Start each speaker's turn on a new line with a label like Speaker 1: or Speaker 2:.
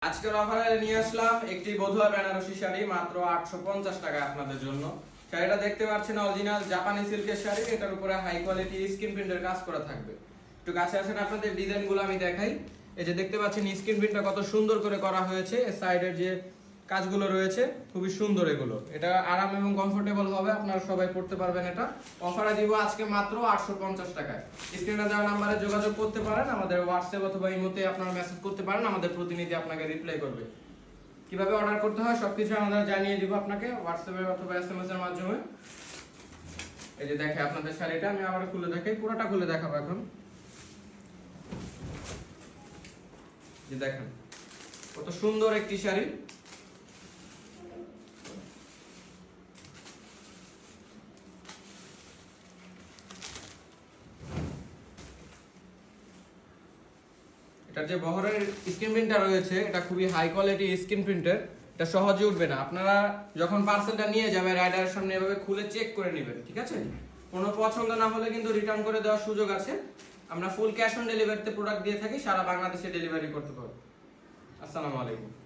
Speaker 1: আজকের অফারে নিয়ে আসলাম একটি বধুয়া বেনারসি শাড়ি মাত্র 850 টাকায় আপনাদের জন্য। শাড়িটা দেখতে পাচ্ছেন অরিজিনাল জাপানি সিল্কের শাড়ি, এটার উপরে হাই কোয়ালিটি স্ক্রিন প্রিন্টের কাজ করা থাকবে। একটু কাছে আসেন, আপনাদের ডিজাইনগুলো আমি দেখাই। এই যে দেখতে পাচ্ছেন স্ক্রিন প্রিন্টটা কত সুন্দর করে করা হয়েছে, এর সাইডের যে কাজগুলো রয়েছে খুবই সুন্দর। এগুলো এটা আরাম এবং কমফোর্টেবল হবে, আপনারা সবাই পড়তে পারবেন। এটা অফারে দিব আজকে মাত্র 850 টাকায়। স্ক্রিনে দেওয়া নাম্বারে যোগাযোগ করতে পারেন, আমাদের হোয়াটসঅ্যাপ অথবা ইমোতে আপনারা মেসেজ করতে পারেন, আমাদের প্রতিনিধি আপনাকে রিপ্লাই করবে। কিভাবে অর্ডার করতে হয় সবকিছু আমরা জানিয়ে দিব আপনাকে হোয়াটসঅ্যাপে অথবা এসএমএস এর মাধ্যমে। এই যে দেখে আপনাদের শাড়িটা আমি আবার খুলে দেখাই, পুরোটা খুলে দেখাবো এখন। যে দেখেন কত সুন্দর একটি শাড়ি। এটার যে বহরের স্ক্রিন প্রিন্টটা রয়েছে এটা খুবই হাই কোয়ালিটি স্ক্রিন প্রিন্টের, এটা সহজে উঠবে না। আপনারা যখন পার্সেলটা নিয়ে যাবেন রাইডারের সামনে এভাবে খুলে চেক করে নেবেন, ঠিক আছে? কোনো পছন্দ না হলে কিন্তু রিটার্ন করে দেওয়ার সুযোগ আছে। আমরা ফুল ক্যাশ অন ডেলিভারিতে প্রোডাক্ট দিয়ে থাকি, সারা বাংলাদেশে ডেলিভারি করতে পারবো। আসসালামু আলাইকুম।